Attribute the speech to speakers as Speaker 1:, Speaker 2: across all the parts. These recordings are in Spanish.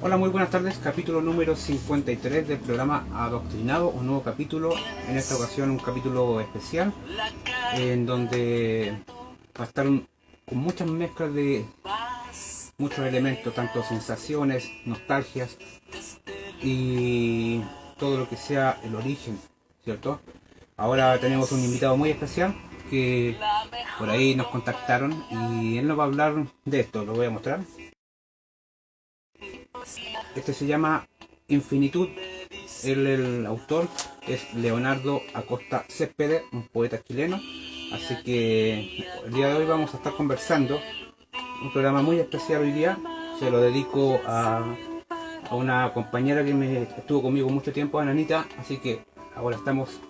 Speaker 1: Hola, muy buenas tardes. Capítulo número 53 del programa Adoctrinado, un nuevo capítulo, en esta ocasión un capítulo especial, en donde va a estar con muchas mezclas de muchos elementos, tanto sensaciones, nostalgias y todo lo que sea el origen, ¿cierto? Ahora tenemos un invitado muy especial que por ahí nos contactaron y él nos va a hablar de esto, lo voy a mostrar. Este se llama Infinitud. El autor es Leonardo Acosta Céspedes, un poeta chileno. Así que el día de hoy vamos a estar conversando. Un programa muy especial hoy día. Se lo dedico a una compañera que estuvo conmigo mucho tiempo, a Nanita. Así que ahora estamos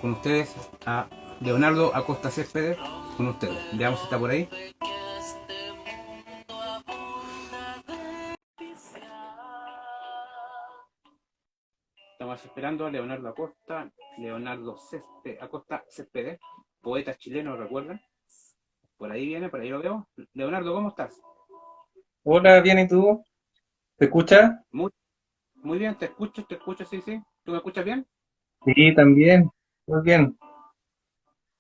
Speaker 1: con ustedes, a Leonardo Acosta Céspedes, con ustedes. Veamos si está por ahí. Estamos esperando a Leonardo Acosta, Acosta Céspedes, poeta chileno, ¿recuerdan? Por ahí viene, por ahí lo veo. Leonardo, ¿cómo estás?
Speaker 2: Hola, bien, ¿y tú? ¿Te escuchas?
Speaker 1: Muy, muy bien, te escucho, sí, sí. ¿Tú me escuchas bien?
Speaker 2: Sí, también. Muy bien.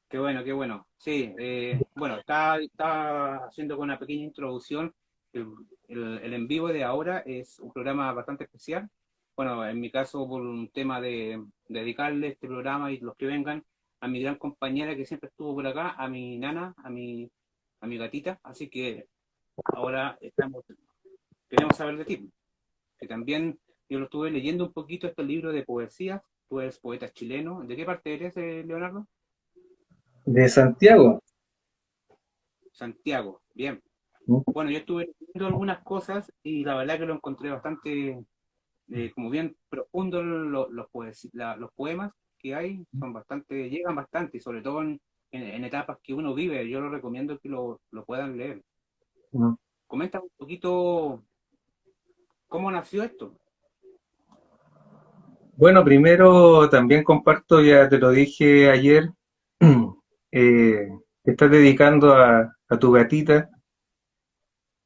Speaker 1: Qué bueno, qué bueno. Sí, bueno, está haciendo con una pequeña introducción. El, el en vivo de ahora es un programa bastante especial. Bueno, en mi caso, por un tema de dedicarle este programa y los que vengan a mi gran compañera que siempre estuvo por acá, a mi nana, a mi gatita. Así que ahora queremos saber de ti. Que también yo lo estuve leyendo un poquito este libro de poesía. Tú eres poeta chileno. ¿De qué parte eres, Leonardo?
Speaker 2: De Santiago.
Speaker 1: Santiago. Bien.
Speaker 2: ¿No?
Speaker 1: Bueno, yo estuve leyendo algunas cosas y la verdad que lo encontré bastante, como bien profundo los poemas que hay, son bastante, llegan bastante, y sobre todo en etapas que uno vive. Yo lo recomiendo que lo puedan leer.
Speaker 2: ¿No?
Speaker 1: Comenta un poquito cómo nació esto.
Speaker 2: Bueno, primero también comparto, ya te lo dije ayer, te estás dedicando a tu gatita.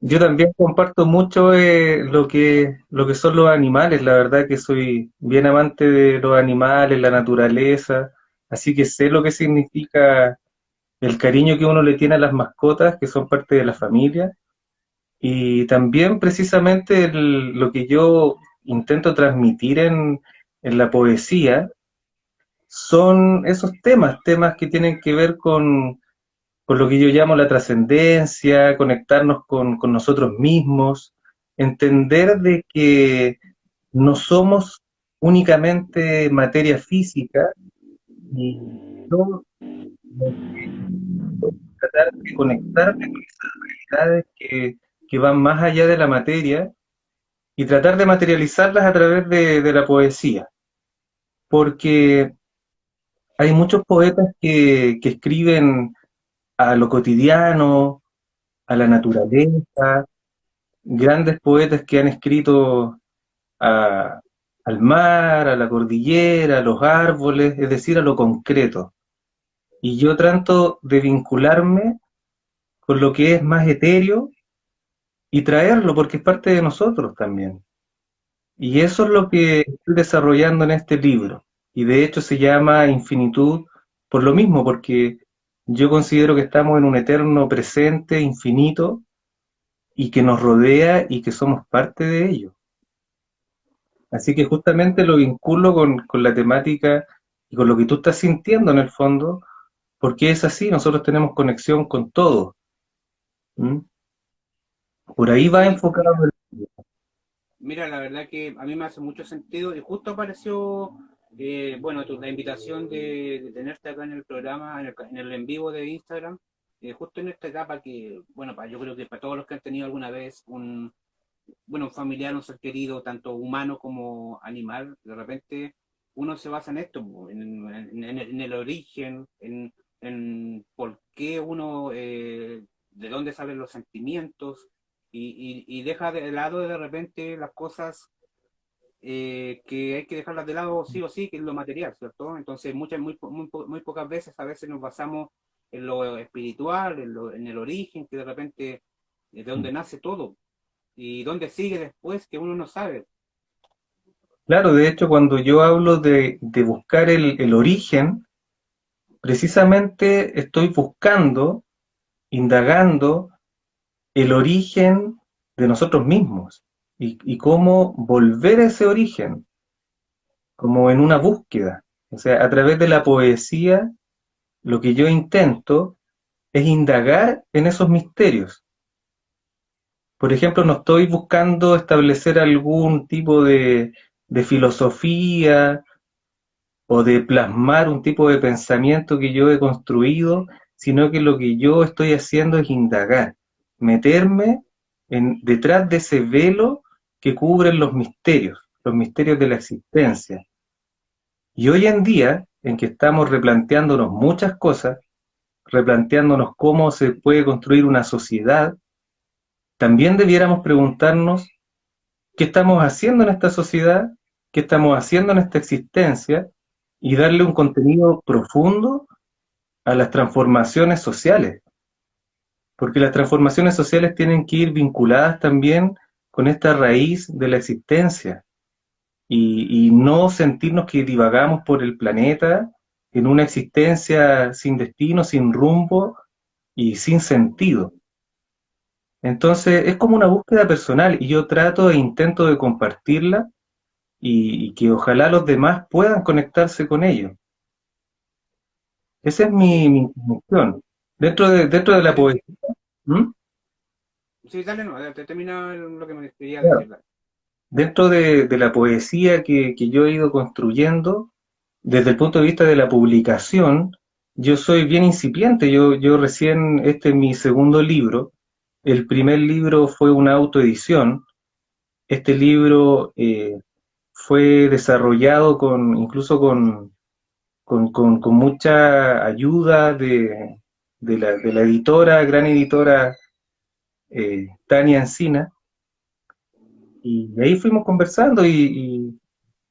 Speaker 2: Yo
Speaker 1: Sí,
Speaker 2: también comparto mucho lo que son los animales. La verdad que soy bien amante de los animales, la naturaleza, así que sé lo que significa el cariño que uno le tiene a las mascotas, que son parte de la familia. Y también precisamente lo que yo intento transmitir en la poesía son esos temas que tienen que ver con lo que yo llamo la trascendencia, conectarnos con nosotros mismos, entender de que no somos únicamente materia física y no tratar de conectarme con realidades que van más allá de la materia y tratar de materializarlas a través de la poesía, porque hay muchos poetas que escriben a lo cotidiano, a la naturaleza, grandes poetas que han escrito a- al mar, a la cordillera, a los árboles, es decir, a lo concreto. Y yo trato de vincularme con lo que es más etéreo y traerlo porque es parte de nosotros también. Y eso es lo que estoy desarrollando en este libro. Y de hecho se llama Infinitud por lo mismo, porque yo considero que estamos en un eterno presente infinito y que nos rodea y que somos parte de ello. Así que justamente lo vinculo con la temática y con lo que tú estás sintiendo en el fondo, porque es así, nosotros tenemos conexión con todo. ¿M? Por ahí va
Speaker 1: sí,
Speaker 2: enfocado el...
Speaker 1: mira, la verdad que a mí me hace mucho sentido y justo apareció, bueno, la invitación de tenerte acá en el programa, en el en vivo de Instagram, justo en esta etapa que, bueno, yo creo que para todos los que han tenido alguna vez bueno, un familiar, un ser querido, tanto humano como animal, de repente uno se basa en esto, po, en el origen, en por qué uno, de dónde salen los sentimientos, y deja de lado de repente las cosas que hay que dejarlas de lado sí o sí, que es lo material, ¿cierto? Entonces muy pocas veces a veces nos basamos en lo espiritual, en el origen, que de repente de donde nace todo. y dónde sigue después que uno no sabe.
Speaker 2: Claro, de hecho, cuando yo hablo de buscar el origen, precisamente estoy buscando, indagando el origen de nosotros mismos y cómo volver a ese origen, como en una búsqueda. O sea, a través de la poesía, lo que yo intento es indagar en esos misterios. Por ejemplo, no estoy buscando establecer algún tipo de filosofía o de plasmar un tipo de pensamiento que yo he construido, sino que lo que yo estoy haciendo es indagar, meterme detrás de ese velo que cubren los misterios de la existencia. Y hoy en día, en que estamos replanteándonos muchas cosas, replanteándonos cómo se puede construir una sociedad, también debiéramos preguntarnos qué estamos haciendo en esta sociedad, qué estamos haciendo en esta existencia y darle un contenido profundo a las transformaciones sociales, porque las transformaciones sociales tienen que ir vinculadas también con esta raíz de la existencia y no sentirnos que divagamos por el planeta en una existencia sin destino, sin rumbo y sin sentido. Entonces es como una búsqueda personal y yo trato e intento de compartirla y que ojalá los demás puedan conectarse con ello. Esa es
Speaker 1: Sí,
Speaker 2: mi intención. Dentro de la
Speaker 1: excelente.
Speaker 2: poesía, ¿Mm?
Speaker 1: Sí, dale, no, te termina lo que me quería
Speaker 2: Claro.
Speaker 1: decir. Dale.
Speaker 2: Dentro de la poesía que yo he ido construyendo, desde el punto de vista de la publicación, yo soy bien incipiente. Yo recién, este es mi segundo libro. El primer libro fue una autoedición. Este libro fue desarrollado incluso con mucha ayuda de la editora, gran editora Tania Encina, y ahí fuimos conversando y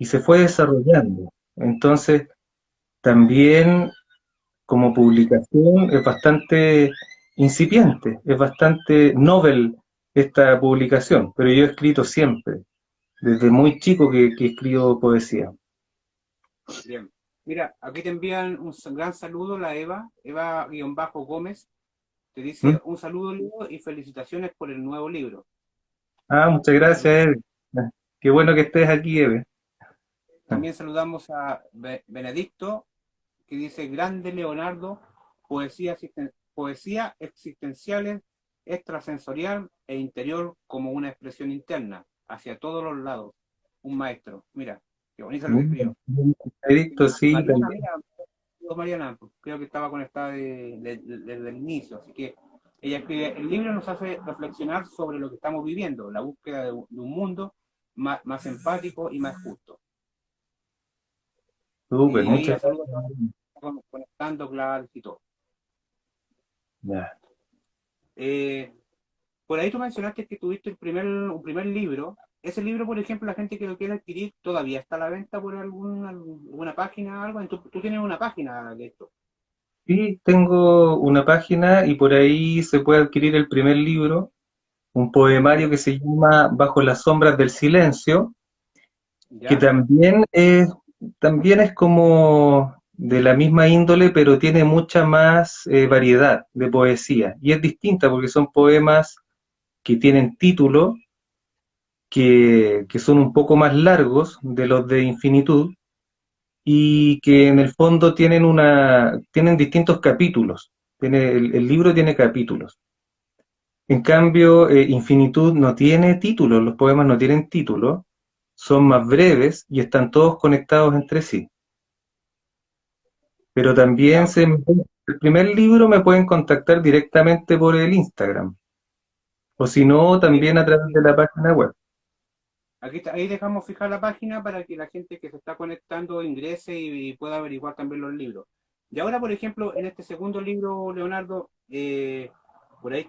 Speaker 2: se fue desarrollando. Entonces, también como publicación es bastante incipiente, es bastante novel esta publicación, pero yo he escrito siempre, desde muy chico que escribo poesía.
Speaker 1: Bien. Mira, aquí te envían un gran saludo la Eva-Gómez. Te
Speaker 2: ¿Mm?
Speaker 1: dice un saludo, Leo, y felicitaciones por el nuevo libro.
Speaker 2: Ah, muchas
Speaker 1: Y
Speaker 2: gracias, Eve. Qué bueno que estés aquí, Eve.
Speaker 1: también saludamos a Benedicto, que dice, grande Leonardo, poesía existenciales, extrasensorial e interior como una expresión interna, hacia todos los lados. Un maestro. Mira, qué bonito lo que escribió.
Speaker 2: Edicto,
Speaker 1: Y
Speaker 2: sí,
Speaker 1: Mariana,
Speaker 2: también.
Speaker 1: mira, Mariana, pues, creo que estaba conectada desde el inicio, así que ella escribe, el libro nos hace reflexionar sobre lo que estamos viviendo, la búsqueda de un mundo más empático y más justo.
Speaker 2: Súper,
Speaker 1: Y ahí
Speaker 2: muchas
Speaker 1: la saludo a todos los
Speaker 2: gracias.
Speaker 1: que están conectando, claro, y todo.
Speaker 2: Ya.
Speaker 1: Eh, por ahí tú mencionaste que tuviste un primer libro. Ese libro, por ejemplo, la gente que lo quiere adquirir, ¿todavía está a la venta por alguna página, algo? Tú tienes una página de esto.
Speaker 2: Sí, tengo una página y por ahí se puede adquirir el primer libro, un poemario
Speaker 1: ¿Ya?
Speaker 2: que se llama Bajo las sombras del silencio, que
Speaker 1: ¿Ya?
Speaker 2: también es como de la misma índole, pero tiene mucha más variedad de poesía. Y es distinta porque son poemas que tienen título, que son un poco más largos de los de Infinitud, y que en el fondo tienen distintos capítulos. El libro tiene capítulos. En cambio, Infinitud no tiene títulos, los poemas no tienen título, son más breves y están todos conectados entre sí. Pero
Speaker 1: Ya,
Speaker 2: también
Speaker 1: ok.
Speaker 2: el primer libro me pueden contactar directamente por el Instagram, o si no,
Speaker 1: Bien,
Speaker 2: también a través de la página web.
Speaker 1: ahí dejamos fijar la página para que la gente que se está conectando ingrese y pueda averiguar también los libros. Y ahora, por ejemplo, en este segundo libro, Leonardo, por ahí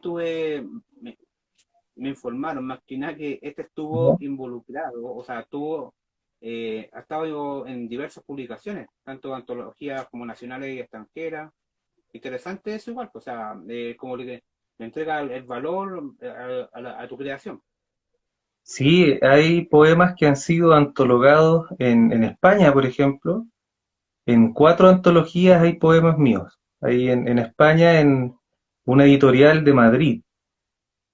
Speaker 1: me informaron más que nada que este estuvo
Speaker 2: ¿No?
Speaker 1: involucrado, o sea, ha estado en diversas publicaciones, tanto antologías como nacionales y extranjeras. Interesante eso igual, o sea, como le entrega el valor a tu creación.
Speaker 2: Sí, hay poemas que han sido antologados en España, por ejemplo. En 4 antologías hay poemas míos. Ahí en España, en una editorial de Madrid.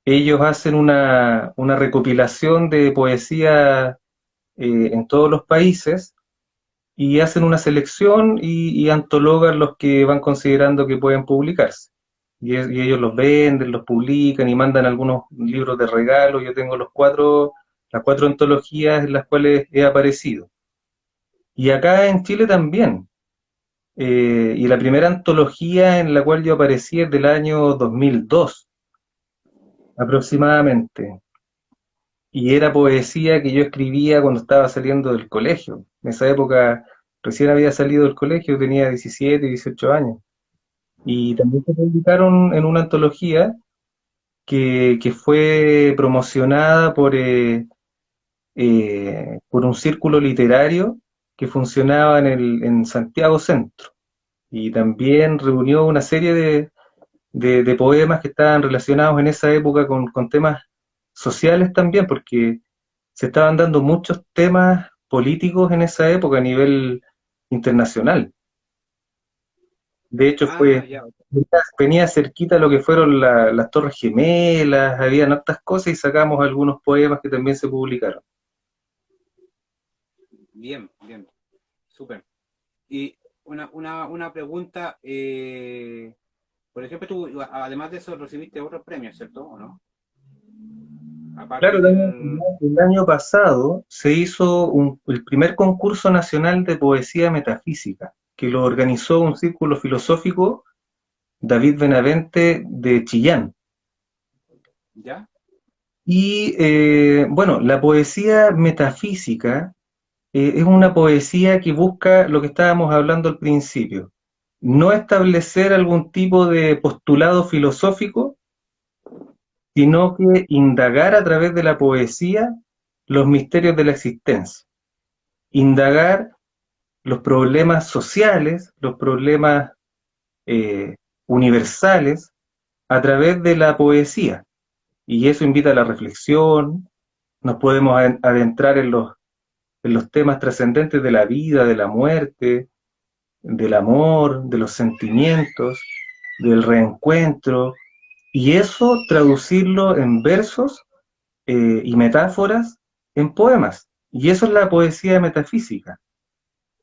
Speaker 2: Ellos hacen una recopilación de poesía en todos los países y hacen una selección y antologan los que van considerando que pueden publicarse. Y ellos los venden, los publican y mandan algunos libros de regalo. Yo tengo las 4 antologías en las cuales he aparecido. Y acá en Chile también. Y la primera antología en la cual yo aparecí es del año 2002 aproximadamente. Y era poesía que yo escribía cuando estaba saliendo del colegio. En esa época recién había salido del colegio, tenía 17, 18 años. Y también se publicaron en una antología que fue promocionada por un círculo literario que funcionaba en Santiago Centro. Y también reunió una serie de poemas que estaban relacionados en esa época con temas sociales también, porque se estaban dando muchos temas políticos en esa época a nivel internacional. De hecho,
Speaker 1: Ah, ya.
Speaker 2: venía cerquita lo que fueron las Torres Gemelas, habían otras cosas y sacamos algunos poemas que también se publicaron.
Speaker 1: Bien, bien, súper. Y una pregunta, por ejemplo, tú, además de eso, recibiste otros premios, ¿cierto? ¿O no?
Speaker 2: Claro,
Speaker 1: Aparte
Speaker 2: el año,
Speaker 1: del...
Speaker 2: el año pasado se hizo el primer concurso nacional de poesía metafísica, que lo organizó un círculo filosófico, David Benavente de Chillán.
Speaker 1: ¿Ya?
Speaker 2: Y bueno, la poesía metafísica es una poesía que busca lo que estábamos hablando al principio, no establecer algún tipo de postulado filosófico, sino que indagar a través de la poesía los misterios de la existencia, indagar los problemas sociales, los problemas eh, universales a través de la poesía. Y eso invita a la reflexión, nos podemos adentrar en los temas trascendentes de la vida, de la muerte, del amor, de los sentimientos, del reencuentro, y eso traducirlo en versos y metáforas en poemas. Y eso es la poesía metafísica.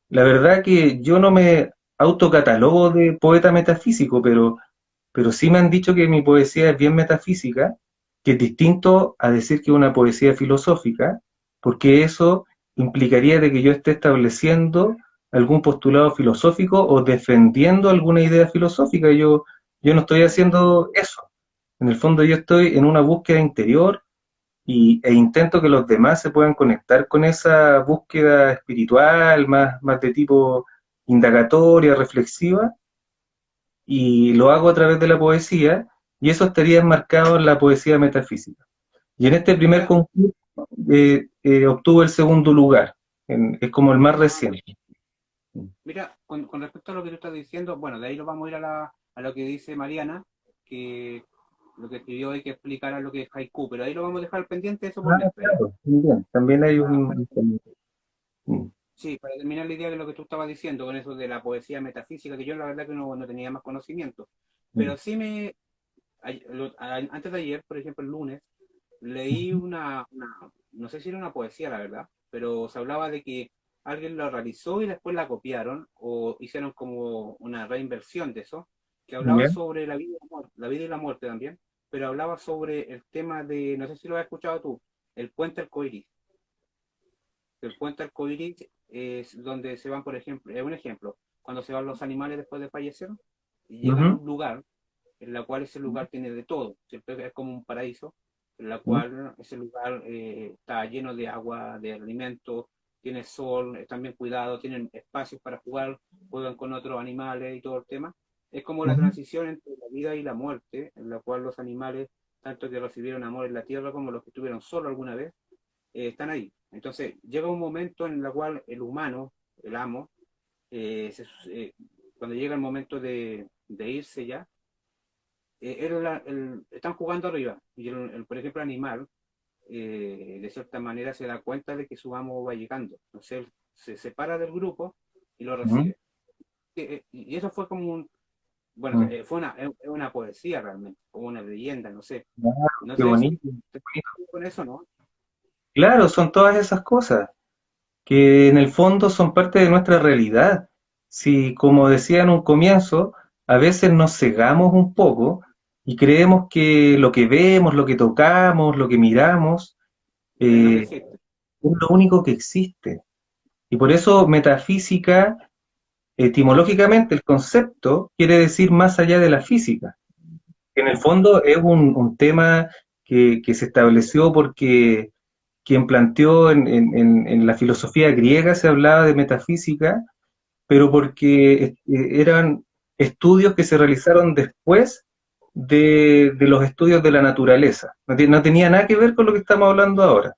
Speaker 2: La verdad que yo no me autocatalogo de poeta metafísico, pero sí me han dicho que mi poesía es bien metafísica, que es distinto a decir que es una poesía filosófica, porque eso implicaría de que yo esté estableciendo algún postulado filosófico o defendiendo alguna idea filosófica. Yo no estoy haciendo eso. En el fondo yo estoy en una búsqueda interior e intento que los demás se puedan conectar con esa búsqueda espiritual, más de tipo indagatoria, reflexiva, y lo hago a través de la poesía, y eso estaría enmarcado en la poesía metafísica. Y en este primer
Speaker 1: Mira,
Speaker 2: concurso obtuve el segundo lugar, es como el más
Speaker 1: ah,
Speaker 2: reciente.
Speaker 1: mira, con respecto a lo que tú estás diciendo, bueno, de ahí lo vamos a ir a lo que dice Mariana, que lo que escribió hay que explicar a lo que es haiku, pero ahí lo vamos a dejar pendiente eso por
Speaker 2: Ah,
Speaker 1: mientras, ¿ya?
Speaker 2: claro, muy bien. También hay
Speaker 1: Para-
Speaker 2: un...
Speaker 1: para-
Speaker 2: Mm,
Speaker 1: sí, para terminar la idea de lo que tú estabas diciendo con eso de la poesía metafísica, que yo la verdad que no tenía más conocimiento,
Speaker 2: mm,
Speaker 1: pero sí antes de ayer, por ejemplo, el lunes, leí no sé si era una poesía, la verdad, pero se hablaba de que alguien lo realizó y después la copiaron o hicieron como una reinversión de eso, que hablaba
Speaker 2: ¿ya?
Speaker 1: sobre la vida y la muerte también, pero hablaba sobre el tema de, no sé si lo has escuchado tú, el puente arcoíris. El puente arcoíris es donde se van, por ejemplo, es un ejemplo, cuando se van los animales después de fallecer y llegan a
Speaker 2: Ujú,
Speaker 1: un lugar en la cual ese lugar tiene de todo, ¿cierto? Es como un paraíso, en la
Speaker 2: ujú,
Speaker 1: cual ese lugar está lleno de agua, de alimentos, tiene sol, están bien cuidados, tienen espacios para jugar, juegan con otros animales y todo el tema. Es como la
Speaker 2: ujú,
Speaker 1: transición entre la vida y la muerte, en la cual los animales, tanto que recibieron amor en la tierra como los que estuvieron solo alguna vez, están ahí. Entonces, llega un momento en el cual el humano, el amo, eh, se- eh, cuando llega el momento de irse ya, están jugando arriba. Y por ejemplo, el animal de cierta manera se da cuenta de que su amo va llegando. Entonces él se separa del grupo y lo
Speaker 2: Ujú,
Speaker 1: recibe. Y eso fue como un, bueno,
Speaker 2: ujú.
Speaker 1: es una poesía realmente, como una leyenda, no sé.
Speaker 2: Claro,
Speaker 1: No
Speaker 2: qué
Speaker 1: sé si
Speaker 2: bonito.
Speaker 1: te acuerdas con eso, ¿no?
Speaker 2: Claro, son todas esas cosas que en el fondo son parte de nuestra realidad. Si, como decía en un comienzo, a veces nos cegamos un poco y creemos que lo que vemos, lo que tocamos, lo que miramos,
Speaker 1: Es lo que
Speaker 2: es
Speaker 1: existe.
Speaker 2: lo único que existe. Y por eso metafísica, etimológicamente, el concepto quiere decir más allá de la física. En el fondo es un tema que se estableció porque quien planteó en la filosofía griega se hablaba de metafísica, pero porque eran estudios que se realizaron después de los estudios de la naturaleza. No tenía nada que ver con lo que estamos hablando ahora.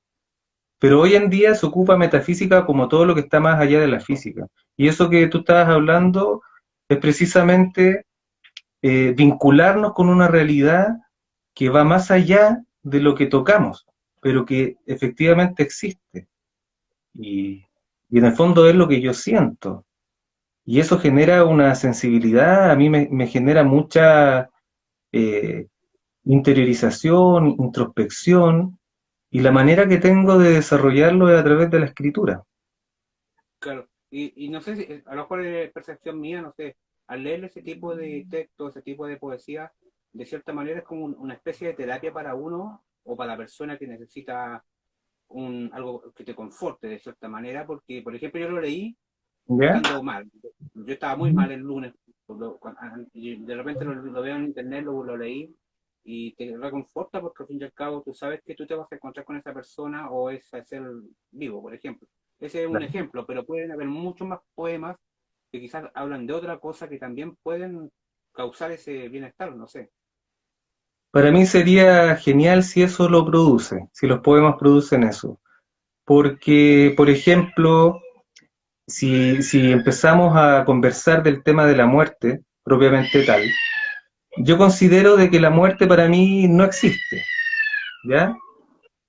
Speaker 2: Pero hoy en día se ocupa metafísica como todo lo que está más allá de la física. Y eso que tú estabas hablando es precisamente vincularnos con una realidad que va más allá de lo que tocamos, pero que efectivamente existe. Y, y en el fondo es lo que yo siento. Y eso genera una sensibilidad, a mí me genera mucha eh, interiorización, introspección, y la manera que tengo de desarrollarlo es a través de la escritura.
Speaker 1: Claro. Y no sé si, a lo mejor es percepción mía, no sé, al leer ese tipo de texto, ese tipo de poesía, de cierta manera es como una especie de terapia para uno o para la persona que necesita algo que te conforte de cierta manera, porque, por ejemplo, yo lo leí
Speaker 2: ¿Ya?
Speaker 1: estando mal. Yo estaba muy mal el lunes, y de repente lo veo en internet, lo leí, y te reconforta porque al fin y al cabo tú sabes que tú te vas a encontrar con esa persona o es a ser vivo, por ejemplo. Ese es un ejemplo, pero pueden haber muchos más poemas que quizás hablan de otra cosa que también pueden causar ese bienestar, no sé.
Speaker 2: Para mí sería genial si eso lo produce, si los poemas producen eso. Porque, por ejemplo, si empezamos a conversar del tema de la muerte, propiamente tal, yo considero de que la muerte para mí no existe, ¿ya?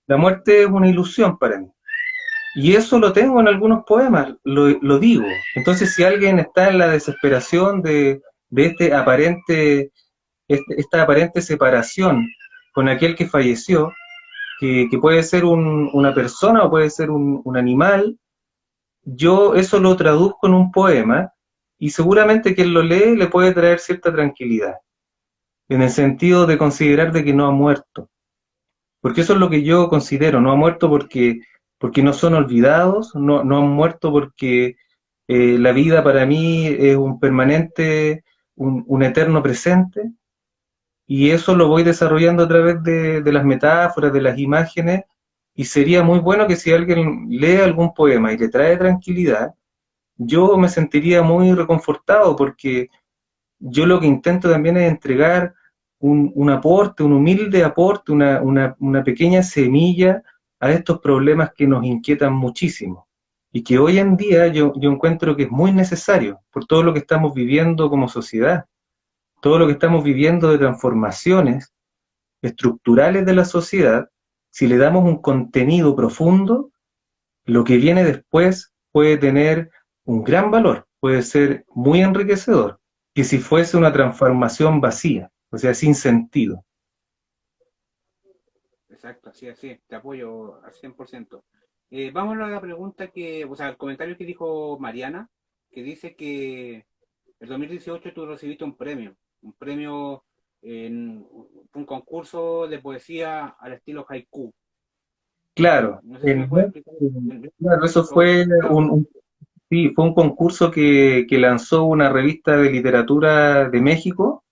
Speaker 2: La muerte es una ilusión para mí. Y eso lo tengo en algunos poemas, lo digo. Entonces, si alguien está en la desesperación de esta aparente separación con aquel que falleció, que puede ser una persona o puede ser un animal, yo eso lo traduzco en un poema y seguramente quien lo lee le puede traer cierta tranquilidad, en el sentido de considerar de que no ha muerto. Porque eso es lo que yo considero, no ha muerto porque no son olvidados, no han muerto porque la vida para mí es un permanente, un eterno presente, y eso lo voy desarrollando a través de las metáforas, de las imágenes, y sería muy bueno que si alguien lee algún poema y le trae tranquilidad, yo me sentiría muy reconfortado porque yo lo que intento también es entregar un aporte, un humilde aporte, una pequeña semilla a estos problemas que nos inquietan muchísimo y que hoy en día yo encuentro que es muy necesario por todo lo que estamos viviendo como sociedad, todo lo que estamos viviendo de transformaciones estructurales de la sociedad. Si le damos un contenido profundo, lo que viene después puede tener un gran valor, puede ser muy enriquecedor, que si fuese una transformación vacía, o sea, sin sentido.
Speaker 1: Exacto, así, así, te apoyo al 100%. Vamos a la pregunta o sea, el comentario que dijo Mariana, que dice que el 2018 tú recibiste un premio en un concurso de poesía al estilo haiku.
Speaker 2: Claro,
Speaker 1: No sé si me puedes explicar.
Speaker 2: claro, eso
Speaker 1: Oh,
Speaker 2: fue sí, fue un concurso que lanzó una revista de literatura de México,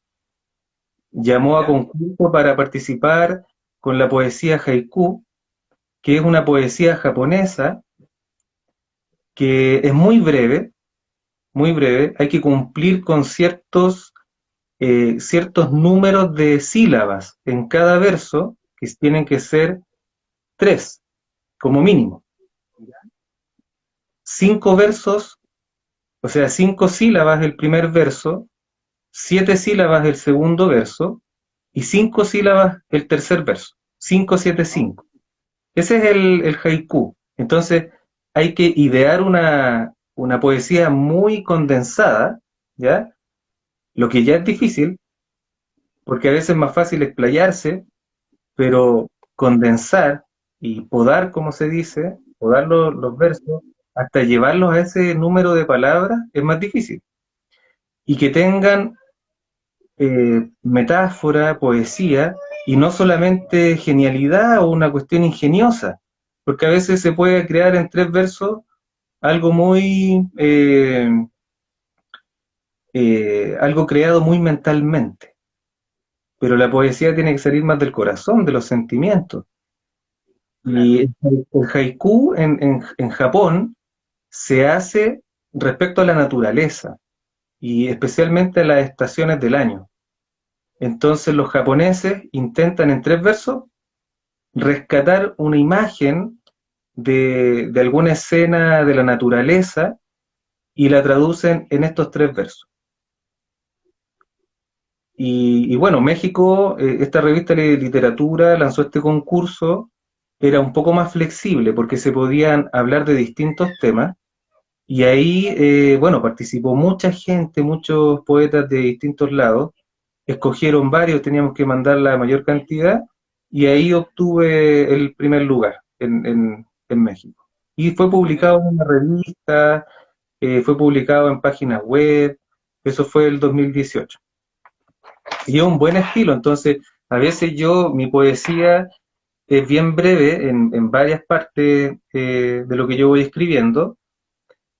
Speaker 2: llamó a
Speaker 1: ¿ya?
Speaker 2: concurso para participar con la poesía haiku, que es una poesía japonesa que es muy breve, hay que cumplir con ciertos números de sílabas en cada verso, que tienen que ser tres, como mínimo.
Speaker 1: ¿Ya?
Speaker 2: 5 versos, o sea, 5 sílabas el primer verso, 7 sílabas el segundo verso y 5 sílabas el tercer verso. 5, 7,
Speaker 1: Oh,
Speaker 2: 5. Ese es el haiku. Entonces, hay que idear una poesía muy condensada, ¿ya? Lo que ya es difícil, porque a veces es más fácil explayarse, pero condensar y podar, como se dice, podar los versos, hasta llevarlos a ese número de palabras, es más difícil. Y que tengan metáfora, poesía, y no solamente genialidad o una cuestión ingeniosa, porque a veces se puede crear en 3 versos algo muy, algo creado muy mentalmente, pero la poesía tiene que salir más del corazón, de los sentimientos. Y
Speaker 1: Claro,
Speaker 2: el haiku en Japón se hace respecto a la naturaleza y especialmente a las estaciones del año. Entonces los japoneses intentan en 3 versos rescatar una imagen de alguna escena de la naturaleza y la traducen en estos 3 versos. Y bueno, México, esta revista de literatura lanzó este concurso, era un poco más flexible porque se podían hablar de distintos temas y ahí, bueno, participó mucha gente, muchos poetas de distintos lados, escogieron varios, teníamos que mandar la mayor cantidad y ahí obtuve el primer lugar en México. Y fue publicado
Speaker 1: mira,
Speaker 2: en una revista, fue publicado en páginas web, eso fue el 2018. Y es un buen estilo, entonces a veces yo, mi poesía es bien breve en varias partes de lo que yo voy escribiendo,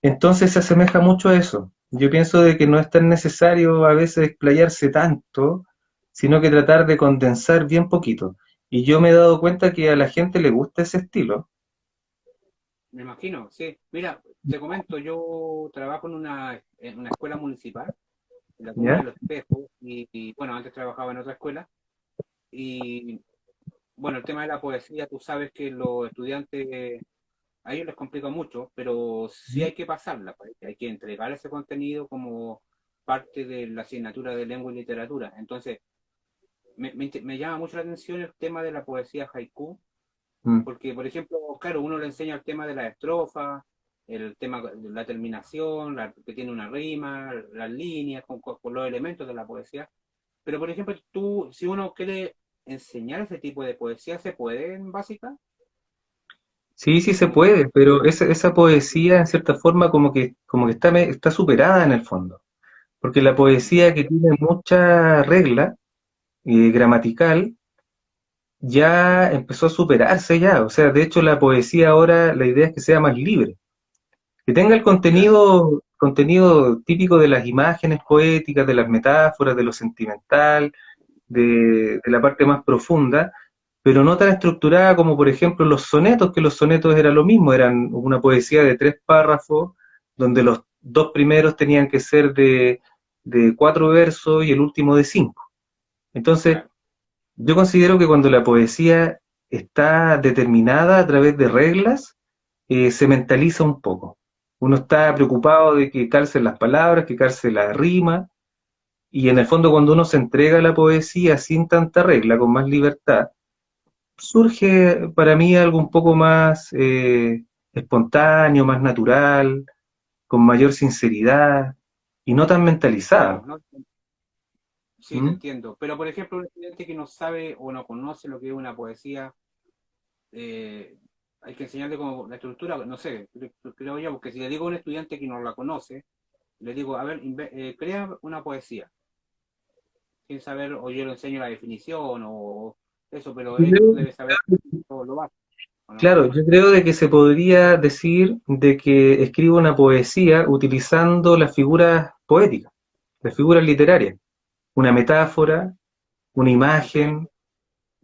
Speaker 2: entonces se asemeja mucho a eso. Yo pienso de que no es tan necesario a veces explayarse tanto, sino que tratar de condensar bien poquito. Y yo me he dado cuenta que a la gente le gusta ese estilo,
Speaker 1: me imagino, sí. Mira, te comento, yo trabajo en una escuela municipal, en la comuna
Speaker 2: ¿ya?
Speaker 1: de Los Espejos, bueno, antes trabajaba en otra escuela, y bueno, el tema de la poesía, tú sabes que los estudiantes, a ellos les complica mucho, pero sí hay que pasarla, pues, hay que entregar ese contenido como parte de la asignatura de lengua y literatura. Entonces, me llama mucho la atención el tema de la poesía haiku,
Speaker 2: Mm.
Speaker 1: porque, por ejemplo, claro, uno le enseña el tema de la estrofa, el tema de la terminación, que tiene una rima, las líneas, con los elementos de la poesía. Pero, por ejemplo, tú, si uno quiere enseñar ese tipo de poesía, ¿se puede en básica?
Speaker 2: Sí, sí se
Speaker 1: Como que,
Speaker 2: puede, pero esa poesía en cierta forma como que está superada en el fondo, porque la poesía que tiene mucha regla gramatical ya empezó a superarse ya, o sea, de hecho la poesía ahora la idea es que sea más libre, que tenga el
Speaker 1: claro,
Speaker 2: contenido típico de las imágenes poéticas, de las metáforas, de lo sentimental, de la parte más profunda, pero no tan estructurada como por ejemplo los sonetos, que los sonetos era lo mismo, eran una poesía de 3 párrafos, donde los 2 primeros tenían que ser de 4 versos y el último de 5. Entonces,
Speaker 1: claro.
Speaker 2: yo considero que cuando la poesía está determinada a través de reglas, se mentaliza un poco. Uno está preocupado de que calcen las palabras, que calce la rima, y en el fondo cuando uno se entrega a la poesía sin tanta regla, con más libertad, surge para mí algo un poco más espontáneo, más natural, con mayor sinceridad y no tan
Speaker 1: Claro,
Speaker 2: mentalizado.
Speaker 1: ¿no? Sí, te
Speaker 2: ¿Mm?
Speaker 1: entiendo. Pero, por ejemplo, un estudiante que no sabe o no conoce lo que es una poesía, eh, hay que enseñarle como la estructura, no sé, creo yo, porque si le digo a un estudiante que no la conoce, le digo, a ver, crea una poesía, sin saber, o yo le enseño la definición o eso, pero
Speaker 2: Yo
Speaker 1: él
Speaker 2: creo,
Speaker 1: debe saber todo lo básico, ¿o no?
Speaker 2: claro, yo creo de que se podría decir de que escribo una poesía utilizando las figuras poéticas, las figuras literarias, una metáfora, una imagen,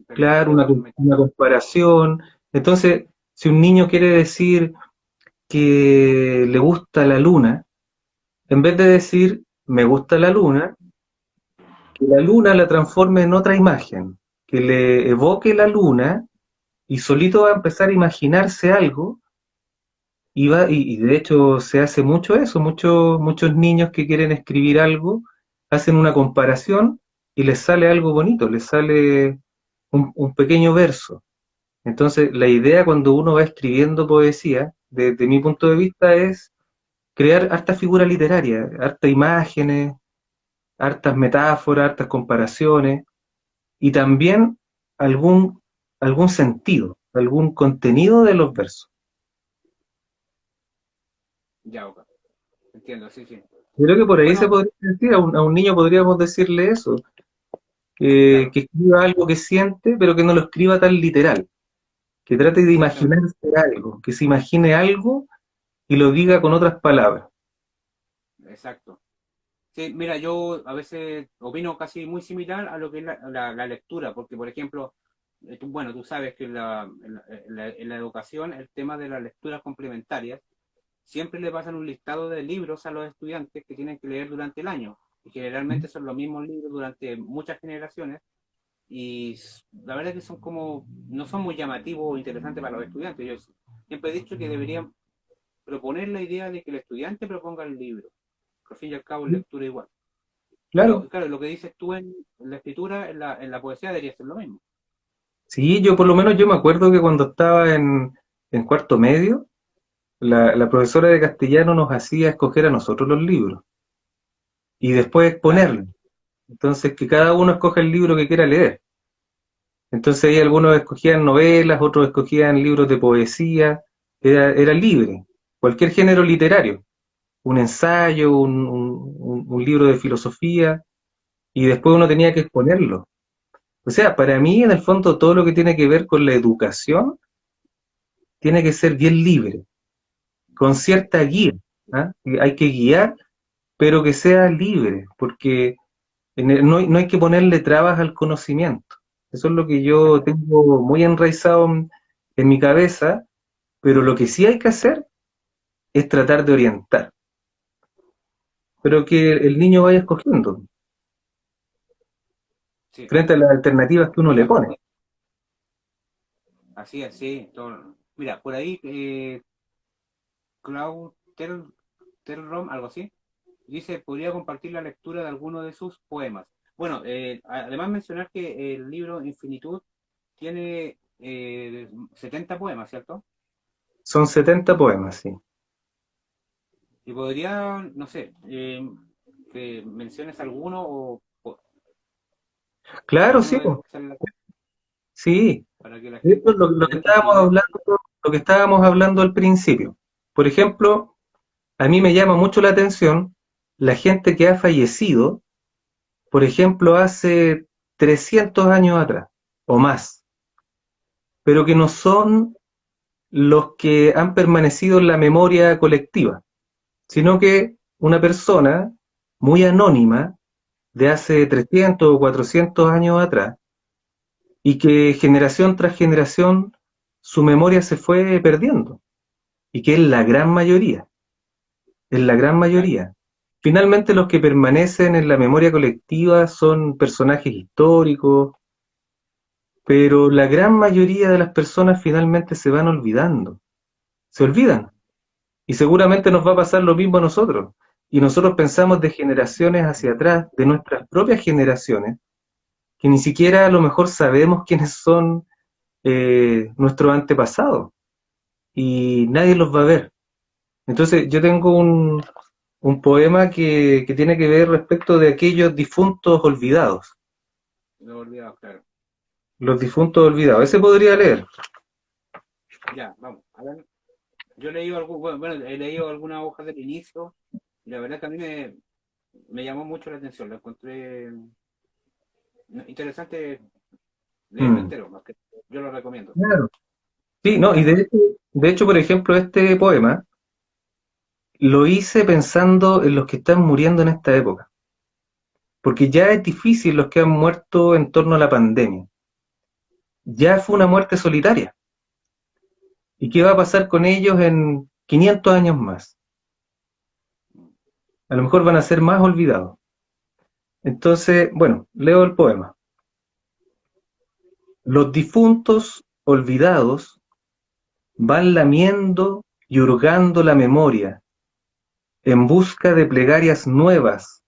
Speaker 1: Perfecto,
Speaker 2: claro,
Speaker 1: perfecto, una
Speaker 2: una
Speaker 1: metáfora.
Speaker 2: comparación. Entonces, si un niño quiere decir que le gusta la luna, en vez de decir me gusta la luna, que la luna la transforme en otra imagen, que le evoque la luna y solito va a empezar a imaginarse algo y de hecho se hace mucho eso, muchos niños que quieren escribir algo hacen una comparación y les sale algo bonito, les sale un pequeño verso. Entonces, la idea cuando uno va escribiendo poesía, desde mi punto de vista, es crear harta figura literaria, hartas imágenes, hartas metáforas, hartas comparaciones, y también algún, algún sentido, algún contenido de los versos.
Speaker 1: Ya, ok. Entiendo, sí, sí.
Speaker 2: Yo creo que por ahí se
Speaker 1: Bueno,
Speaker 2: podría decir, a un niño podríamos decirle eso,
Speaker 1: claro,
Speaker 2: que escriba algo que siente, pero que no lo escriba tan literal, que trate de
Speaker 1: exactamente,
Speaker 2: imaginarse algo, que se imagine algo y lo diga con otras palabras.
Speaker 1: exacto. Sí, mira, yo a veces opino casi muy similar a lo que es la lectura, porque por ejemplo, bueno, tú sabes que en la educación el tema de las lecturas complementarias siempre le pasan un listado de libros a los estudiantes que tienen que leer durante el año, y generalmente son los mismos libros durante muchas generaciones, y la verdad es que son como, no son muy llamativos o interesantes para los estudiantes. Yo siempre he dicho que deberían proponer la idea de que el estudiante proponga el libro, que al fin y al cabo es lectura igual.
Speaker 2: Claro,
Speaker 1: Pero claro, lo que dices tú en la escritura, en la poesía debería ser lo mismo.
Speaker 2: sí, yo por lo menos yo me acuerdo que cuando estaba en cuarto medio, la profesora de castellano nos hacía escoger a nosotros los libros y después
Speaker 1: Claro,
Speaker 2: exponerlos. Entonces, que cada uno escoja el libro que quiera leer. Entonces ahí algunos escogían novelas, otros escogían libros de poesía, era libre, cualquier género literario, un ensayo, un libro de filosofía, y después uno tenía que exponerlo. O sea, para mí, en el fondo, todo lo que tiene que ver con la educación tiene que ser bien libre, con cierta
Speaker 1: sí,
Speaker 2: guía. ¿Ah? Hay que guiar, pero que sea libre, porque no hay que ponerle trabas al conocimiento. Eso es lo que yo
Speaker 1: exacto.
Speaker 2: tengo muy enraizado en mi cabeza, pero lo que sí hay que hacer es tratar de orientar, pero que el niño vaya escogiendo
Speaker 1: Sí.
Speaker 2: frente a las alternativas que uno le
Speaker 1: Mira,
Speaker 2: pone.
Speaker 1: así, así. Mira, por ahí, Cloud Terrom, algo así, dice, podría compartir la lectura de alguno de sus poemas. Bueno, además mencionar que el libro Infinitud tiene 70 poemas, ¿cierto?
Speaker 2: Son 70 poemas, sí.
Speaker 1: Y podría, no sé, que menciones alguno o
Speaker 2: Claro, sí,
Speaker 1: alguno de
Speaker 2: pues,
Speaker 1: los que salen
Speaker 2: sí.
Speaker 1: para que la
Speaker 2: Esto es
Speaker 1: gente tenga un poquito de idea.
Speaker 2: lo que estábamos hablando al principio. Por ejemplo, a mí me llama mucho la atención la gente que ha fallecido, por ejemplo, hace 300 años atrás o más, pero que no son los que han permanecido en la memoria colectiva, sino que una persona muy anónima de hace 300 o 400 años atrás y que generación tras generación su memoria se fue perdiendo y que es la gran
Speaker 1: Claro,
Speaker 2: mayoría. Finalmente los que permanecen en la memoria colectiva son personajes históricos, pero la gran mayoría de las personas finalmente se van olvidando, se olvidan. Y seguramente nos va a pasar lo mismo a nosotros. Y nosotros pensamos de generaciones hacia atrás, de nuestras propias generaciones, que ni siquiera a lo mejor sabemos quiénes son nuestros antepasados y nadie los va a ver. Entonces yo tengo un poema que tiene que ver respecto de aquellos difuntos olvidados,
Speaker 1: lo he olvidado, claro.
Speaker 2: los difuntos olvidados. Ese podría leer.
Speaker 1: Ya, vamos. A ver, yo he leído, bueno, he leído algunas hojas del inicio y la verdad que a mí me llamó mucho la atención. Lo encontré interesante leerlo
Speaker 2: Mm,
Speaker 1: entero, más que yo lo recomiendo.
Speaker 2: claro. Sí, no, y
Speaker 1: Ya,
Speaker 2: de hecho, por ejemplo, este poema lo hice pensando en los que están muriendo en esta época, porque ya es difícil los que han muerto en torno a la pandemia. Ya fue una muerte solitaria. ¿Y qué va a pasar con ellos en 500 años más? A lo mejor van a ser más olvidados. Entonces, bueno, leo el poema. Los difuntos olvidados van lamiendo y hurgando la memoria en busca de plegarias nuevas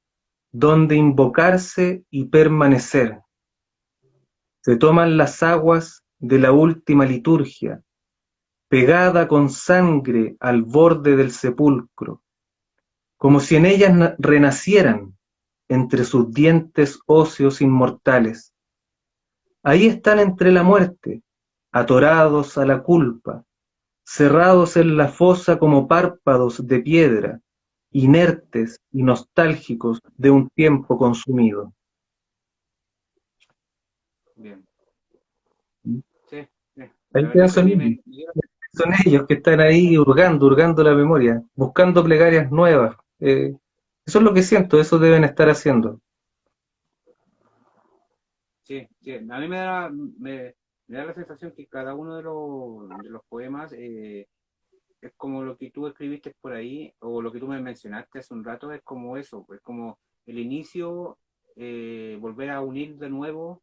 Speaker 2: donde invocarse y permanecer. Se toman las aguas de la última liturgia, pegada con sangre al borde del sepulcro, como si en ellas renacieran entre sus dientes óseos inmortales. Ahí están entre la muerte, atorados a la culpa, cerrados en la fosa como párpados de piedra, inertes y nostálgicos de un tiempo consumido.
Speaker 1: Bien. Sí, sí.
Speaker 2: Ahí
Speaker 1: La verdad que
Speaker 2: pienso
Speaker 1: a
Speaker 2: en
Speaker 1: mí
Speaker 2: ellos, son ellos que están ahí hurgando, hurgando la memoria, buscando plegarias nuevas. Eso es lo que siento, eso deben estar haciendo.
Speaker 1: sí, sí, a mí me da la sensación que cada uno de los poemas es como lo que tú escribiste por ahí, o lo que tú me mencionaste hace un rato, es como eso, es como el inicio, volver a unir de nuevo,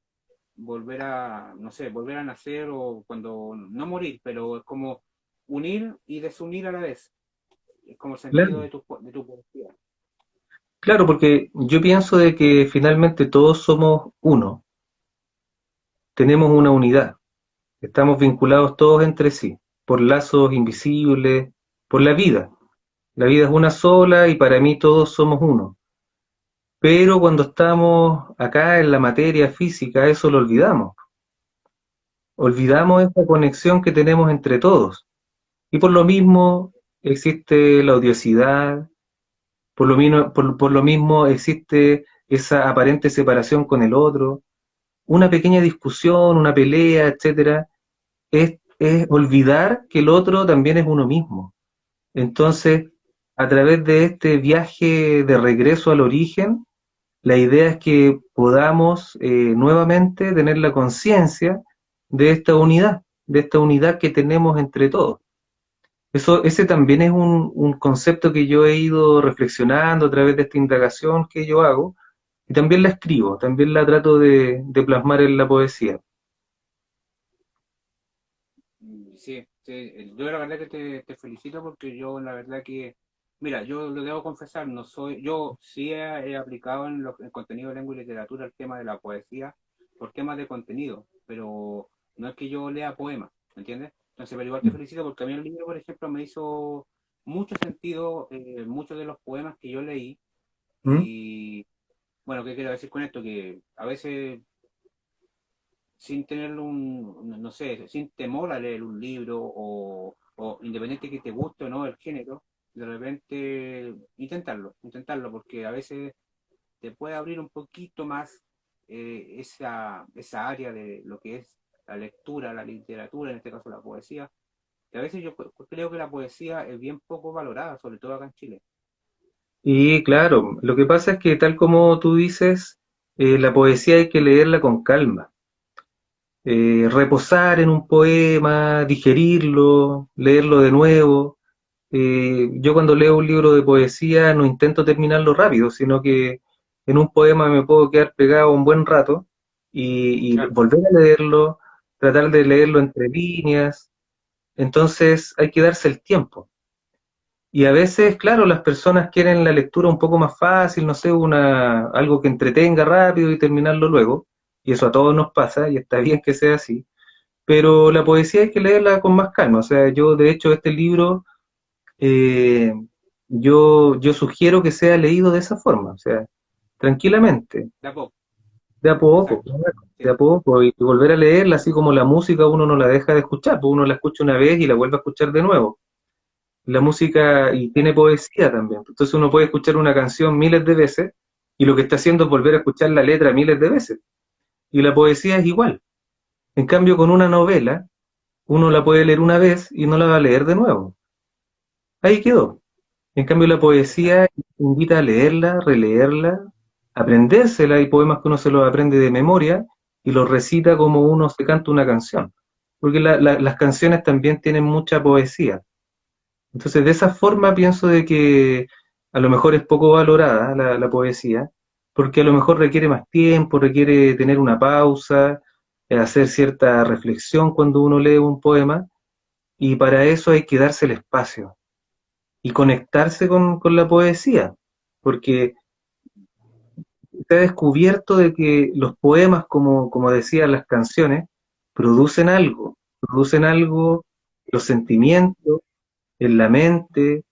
Speaker 1: volver a, no sé, volver a nacer, o cuando, no morir, pero es como unir y desunir a la vez, es como el sentido
Speaker 2: Claro,
Speaker 1: de tu poesía.
Speaker 2: claro, porque yo pienso de que finalmente todos somos uno, tenemos una unidad, estamos vinculados todos entre sí, por lazos invisibles, por la vida. La vida es una sola y para mí todos somos uno. Pero cuando estamos acá en la materia física, eso lo olvidamos. Olvidamos esa conexión que tenemos entre todos. Y por lo mismo existe la odiosidad, por lo mismo existe esa aparente separación con el otro, una pequeña discusión, una pelea, etcétera, es olvidar que el otro también es uno mismo. Entonces, a través de este viaje de regreso al origen, la idea es que podamos nuevamente tener la conciencia de esta unidad que tenemos entre todos. Eso, ese también es un concepto que yo he ido reflexionando a través de esta indagación que yo hago, y también la escribo, también la trato de plasmar en la poesía.
Speaker 1: Sí, sí, yo la verdad que te felicito porque yo la verdad que, mira, yo lo debo confesar, no soy, yo sí he aplicado en el contenido de lengua y literatura el tema de la poesía por temas de contenido, pero no es que yo lea poemas, ¿me entiendes? Entonces, pero igual te felicito porque a mí el libro, por ejemplo, me hizo mucho sentido muchos de los poemas que yo leí
Speaker 2: ¿Mm?
Speaker 1: y, bueno, ¿qué quiero decir con esto? Que a veces sin tener no sé, sin temor a leer un libro o independiente que te guste o no el género, de repente intentarlo, porque a veces te puede abrir un poquito más esa área de lo que es la lectura, la literatura, en este caso la poesía, que a veces yo creo que la poesía es bien poco valorada, sobre todo acá en Chile.
Speaker 2: Y claro, lo que pasa es que tal como tú dices, la poesía hay que leerla con calma. Reposar en un poema, digerirlo, leerlo de nuevo. Yo cuando leo un libro de poesía no intento terminarlo rápido, sino que en un poema me puedo quedar pegado un buen rato y
Speaker 1: Claro,
Speaker 2: volver a leerlo, tratar de leerlo entre líneas. Entonces hay que darse el tiempo. Y a veces, claro, las personas quieren la lectura un poco más fácil, no sé, algo que entretenga rápido y terminarlo luego. Y eso a todos nos pasa y está bien que sea así, pero la poesía hay que leerla con más calma. O sea, yo de hecho este libro, eh, yo sugiero que sea leído de esa forma, o sea, tranquilamente,
Speaker 1: de a poco,
Speaker 2: de a poco,
Speaker 1: exacto.
Speaker 2: claro, de
Speaker 1: Sí,
Speaker 2: a poco, y volver a leerla, así como la música uno no la deja de escuchar, pues uno la escucha una vez y la vuelve a escuchar de nuevo. La música y tiene poesía también, entonces uno puede escuchar una canción miles de veces y lo que está haciendo es volver a escuchar la letra miles de veces. Y la poesía es igual. En cambio, con una novela, uno la puede leer una vez y no la va a leer de nuevo. Ahí quedó. En cambio, la
Speaker 1: exacto.
Speaker 2: poesía invita a leerla, releerla, aprendérsela. Hay poemas que uno se los aprende de memoria y los recita como uno se canta una canción. Porque las canciones también tienen mucha poesía. Entonces, de esa forma pienso de que a lo mejor es poco valorada la poesía, porque a lo mejor requiere más tiempo, requiere tener una pausa, hacer cierta reflexión cuando uno lee un poema, y para eso hay que darse el espacio y conectarse con la poesía, porque se ha descubierto de que los poemas, como decían las canciones, producen algo, los sentimientos, en la mente,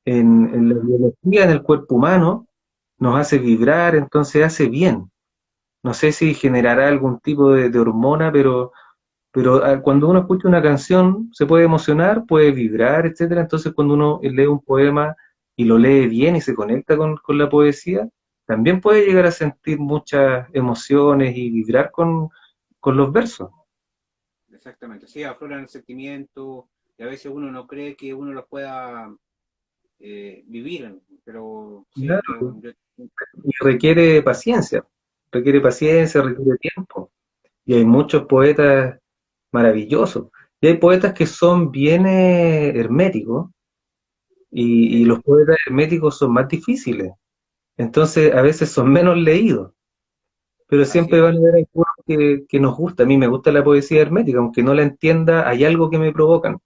Speaker 2: en la biología, en el cuerpo humano, nos hace vibrar, entonces hace bien. No sé si generará algún tipo de hormona, pero cuando uno escucha una canción se puede emocionar, puede vibrar, etcétera. Entonces cuando uno lee un poema y lo lee bien y se conecta con la poesía, también puede llegar a sentir muchas emociones y vibrar con los versos.
Speaker 1: Exactamente, sí, afloran el sentimiento y a veces uno no cree que uno los pueda vivir, pero sí,
Speaker 2: Claro. Y requiere paciencia, requiere tiempo. Y hay muchos poetas maravillosos. Y hay poetas que son bien herméticos, y
Speaker 1: sí,
Speaker 2: los poetas herméticos son más difíciles. Entonces, a veces son menos leídos, pero
Speaker 1: así
Speaker 2: siempre
Speaker 1: es,
Speaker 2: van a haber algunos que nos gusta. A mí me gusta la poesía hermética, aunque no la entienda, hay algo que me provocan.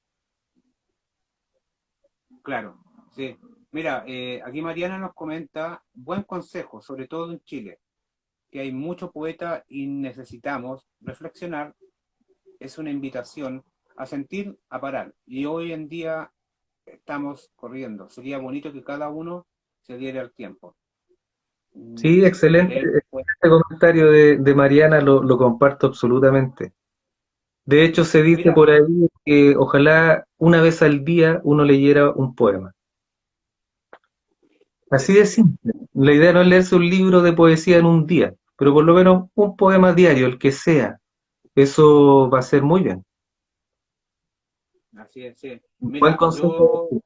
Speaker 1: claro, sí. Mira, aquí Mariana nos comenta, buen consejo, sobre todo en Chile, que hay muchos poetas y necesitamos reflexionar, es una invitación a sentir, a parar. Y hoy en día estamos corriendo. Sería bonito que cada uno se diera el tiempo.
Speaker 2: Sí,
Speaker 1: De
Speaker 2: excelente.
Speaker 1: leer, pues,
Speaker 2: Este comentario de Mariana lo comparto absolutamente. De hecho, se dice
Speaker 1: mira,
Speaker 2: por ahí que ojalá una vez al día uno leyera un poema. Así
Speaker 1: sí,
Speaker 2: de simple. La idea no es leerse un libro de poesía en un día, pero por lo menos un poema diario, el que sea. Eso va a ser muy bien.
Speaker 1: así es, sí.
Speaker 2: Buen
Speaker 1: Mira,
Speaker 2: consejo.
Speaker 1: yo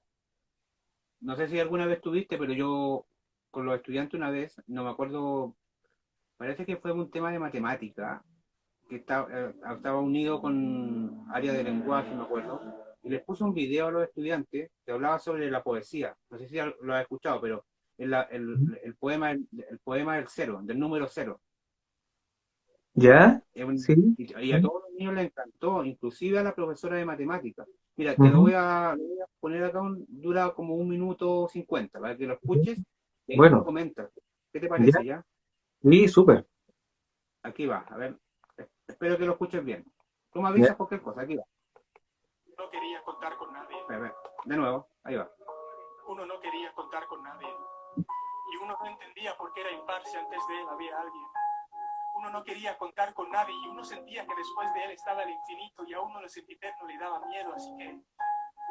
Speaker 1: no sé si alguna vez tuviste, pero yo con los estudiantes una vez, no me acuerdo, parece que fue un tema de matemática, que estaba unido con área de lenguaje, me acuerdo, y les puse un video a los estudiantes que hablaba sobre la poesía. No sé si lo has escuchado, pero el poema del cero, del número cero.
Speaker 2: ¿Ya? Sí.
Speaker 1: Y a todos los niños les encantó, inclusive a la profesora de matemáticas. Mira,
Speaker 2: Ujú.
Speaker 1: lo voy a poner acá, dura como 1 minuto 50, para que lo escuches y ahí tú me
Speaker 2: Bueno,
Speaker 1: comentas. ¿Qué te
Speaker 2: ya.
Speaker 1: parece ya?
Speaker 2: Sí, súper.
Speaker 1: Aquí va, a ver, espero que lo escuches bien. Tú me
Speaker 2: Ya.
Speaker 1: avisas cualquier cosa, aquí va. No quería contar con nadie. A ver, de nuevo, ahí va. Uno no quería contar con nadie. Y uno no entendía por qué era impar si antes de él había alguien. Uno no quería contar con nadie y uno sentía que después de él estaba el infinito y a uno lo sempiterno le daba miedo, así que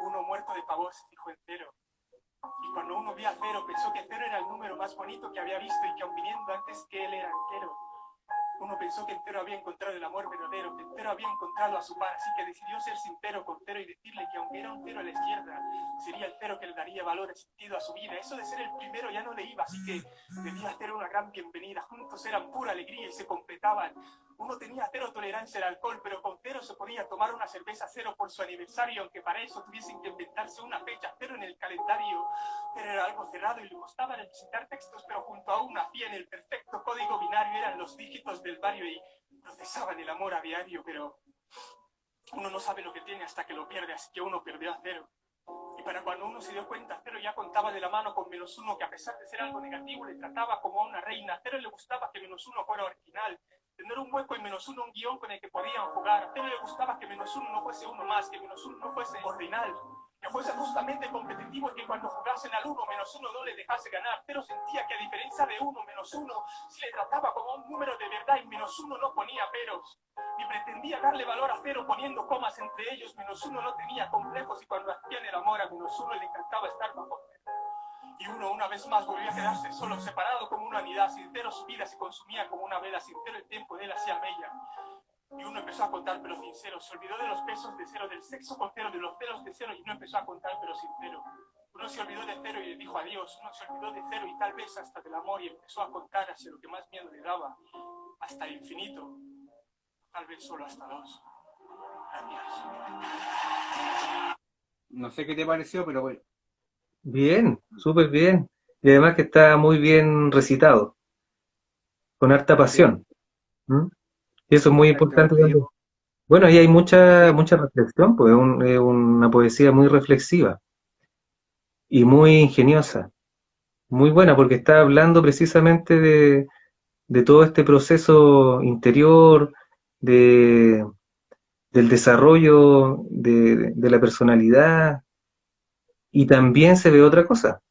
Speaker 1: uno muerto de pavor se dijo entero. Y cuando uno vio a Cero pensó que Cero era el número más bonito que había visto y que aun viniendo antes que él era entero. Uno pensó que Entero había encontrado el amor verdadero, que Entero había encontrado a su par, así que decidió ser sincero con Cero y decirle que aunque era un cero a la izquierda, sería el cero que le daría valor y sentido a su vida. Eso de ser el primero ya no le iba, así que debía hacer una gran bienvenida. Juntos eran pura alegría y se completaban. Uno tenía cero tolerancia al alcohol, pero con Cero se podía tomar una cerveza cero por su aniversario, aunque para eso tuviesen que inventarse una fecha cero en el calendario. Pero era algo cerrado y le gustaba necesitar textos, pero junto a uno hacían el perfecto código binario, eran los dígitos del barrio y procesaban el amor a diario, pero uno no sabe lo que tiene hasta que lo pierde, así que uno perdió a Cero. Y para cuando uno se dio cuenta, Cero ya contaba de la mano con -1, que a pesar de ser algo negativo, le trataba como a una reina. A Cero le gustaba que -1 fuera original, tener un hueco en -1, un guión con el que podían jugar. A Cero le gustaba que -1 no fuese uno más, que -1 no fuese ordinal, que fuese justamente competitivo y que cuando jugasen al 1, -1 no le dejase ganar. Pero sentía que a diferencia de 1, -1, se le trataba como un número de verdad y -1 no ponía peros. Ni pretendía darle valor a Cero poniendo comas entre ellos. -1 no tenía complejos y cuando hacían el amor a -1 le encantaba estar bajo Cero. Y uno una vez más volvió a quedarse solo, separado como una unidad. Sin Cero su vida se consumía como una vela, sin Cero el tiempo de él hacía mella. Y uno empezó a contar pero sin Cero, se olvidó de los besos de Cero, del sexo con Cero, de los celos de Cero, y uno empezó a contar pero sin Cero. Uno se olvidó de Cero y le dijo adiós, uno se olvidó de Cero y tal vez hasta del amor y empezó a contar hacia lo que más miedo le daba, hasta el infinito, tal vez solo hasta 2. Gracias. No sé qué te pareció, pero bueno.
Speaker 2: Bien, súper bien. Y además que está muy bien recitado, con harta
Speaker 1: Así es,
Speaker 2: pasión. ¿Mm? Y eso es muy importante
Speaker 1: exactamente.
Speaker 2: también. Bueno, y hay
Speaker 1: Sí,
Speaker 2: mucha reflexión, pues es una poesía muy reflexiva y muy ingeniosa, muy buena, porque está hablando precisamente de todo este proceso interior, de, del desarrollo de la personalidad, y también se ve otra cosa,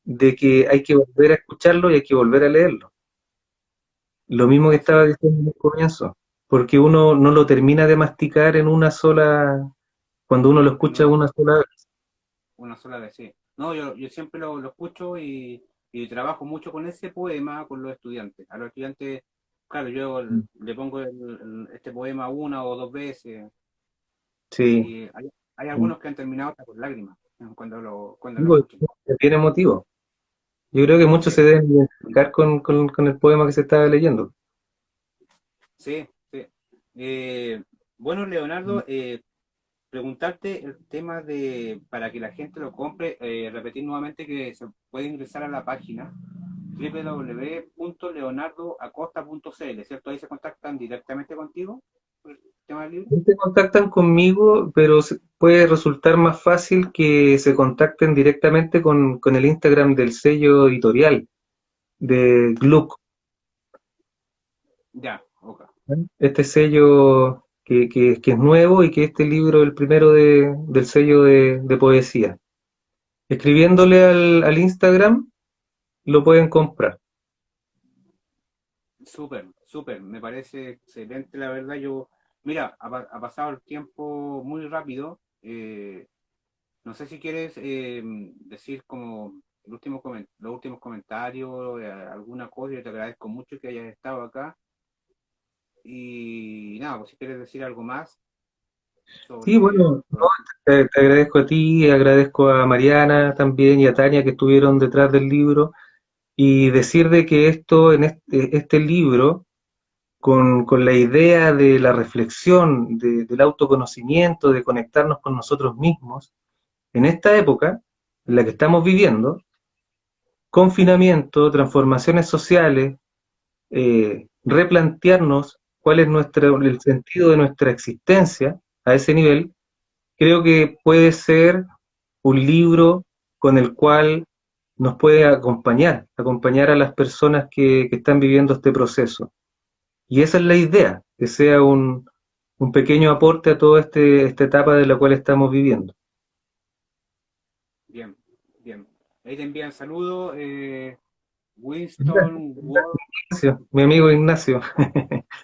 Speaker 2: de que hay que volver a escucharlo y hay que volver a leerlo. Lo mismo que
Speaker 1: Así
Speaker 2: estaba
Speaker 1: es,
Speaker 2: diciendo en el comienzo, porque uno no lo termina de masticar en una sola, cuando uno lo
Speaker 1: en
Speaker 2: escucha una sola vez.
Speaker 1: una sola vez, sí. No, yo siempre lo escucho y trabajo mucho con ese poema con los estudiantes. A los estudiantes, claro, yo le pongo este poema una o dos veces
Speaker 2: Sí,
Speaker 1: y hay algunos que han terminado hasta con lágrimas cuando lo
Speaker 2: digo,
Speaker 1: escuchan.
Speaker 2: tiene motivo. Yo creo que muchos se
Speaker 1: Sí,
Speaker 2: deben identificar con el poema que se estaba leyendo.
Speaker 1: sí, sí. Bueno, Leonardo, preguntarte el tema de, para que la gente lo compre, repetir nuevamente que se puede ingresar a la página www.leonardoacosta.cl, ¿cierto? Ahí se contactan directamente contigo por el tema del libro.
Speaker 2: No se contactan conmigo, pero puede resultar más fácil que se contacten directamente con el Instagram del sello editorial de Gluck.
Speaker 1: Ya, ok.
Speaker 2: Este sello que es nuevo y que este libro es el primero del sello de poesía. Escribiéndole al Instagram lo pueden comprar.
Speaker 1: Súper, súper, me parece excelente, la verdad. Mira, ha pasado el tiempo muy rápido. No sé si quieres decir como los últimos comentarios, alguna cosa. Yo te agradezco mucho que hayas estado acá. Y nada, pues si quieres decir algo más
Speaker 2: Sí,
Speaker 1: sobre...
Speaker 2: bueno, no, te agradezco a ti, agradezco a Mariana también y a Tania que estuvieron detrás del libro, y decir de que en este libro, con la idea de la reflexión, del autoconocimiento, de conectarnos con nosotros mismos, en esta época en la que estamos viviendo, confinamiento, transformaciones sociales, replantearnos cuál es el sentido de nuestra existencia a ese nivel, creo que puede ser un libro con el cual nos puede acompañar a las personas que están viviendo este proceso. Y esa es la idea, que sea un pequeño aporte a toda esta etapa de la cual estamos viviendo.
Speaker 1: Bien, bien. Ahí te envían saludos. Winston Ward.
Speaker 2: Ignacio, mi amigo Ignacio.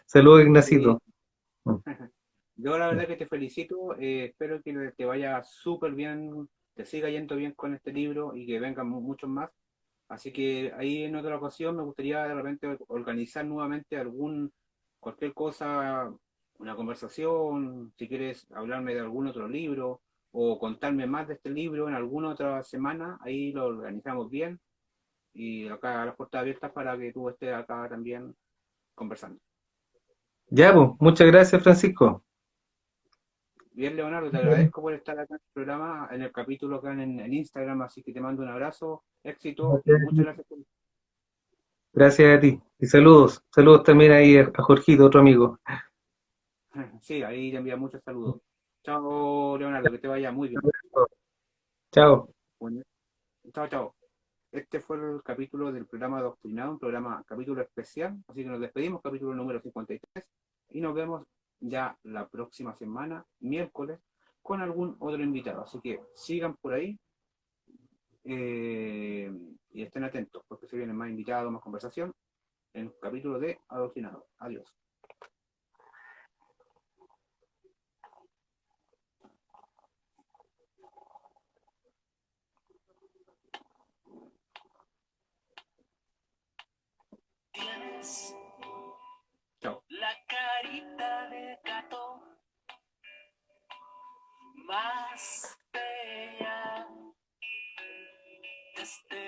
Speaker 2: Saludos,
Speaker 1: Sí,
Speaker 2: Ignacito.
Speaker 1: yo la verdad que te felicito. Espero que te vaya súper bien, te siga yendo bien con este libro y que vengan muchos más. Así que ahí en otra ocasión me gustaría de repente organizar nuevamente cualquier cosa, una conversación, si quieres hablarme de algún otro libro o contarme más de este libro en alguna otra semana, ahí lo organizamos bien y acá las puertas abiertas para que tú estés acá también conversando.
Speaker 2: Ya, pues, muchas gracias, Francisco.
Speaker 1: Bien, Leonardo, te agradezco por estar acá en el programa, en el capítulo acá en Instagram, así que te mando un abrazo, éxito y muchas gracias por...
Speaker 2: Gracias a ti. Y saludos. Saludos también ahí a Jorgito, otro amigo.
Speaker 1: Sí, ahí te envía muchos saludos. Chao, Leonardo, que te vaya muy bien.
Speaker 2: Chao.
Speaker 1: Bueno, chao, chao. Este fue el capítulo del programa Doctrinado, un programa, capítulo especial, así que nos despedimos, capítulo número 53, y nos vemos ya la próxima semana, miércoles, con algún otro invitado. Así que sigan por ahí eh, y estén atentos, porque se vienen más invitados, más conversación en el capítulo de Adoctrinado. Adiós. Tienes chao. La carita de gato más bella desde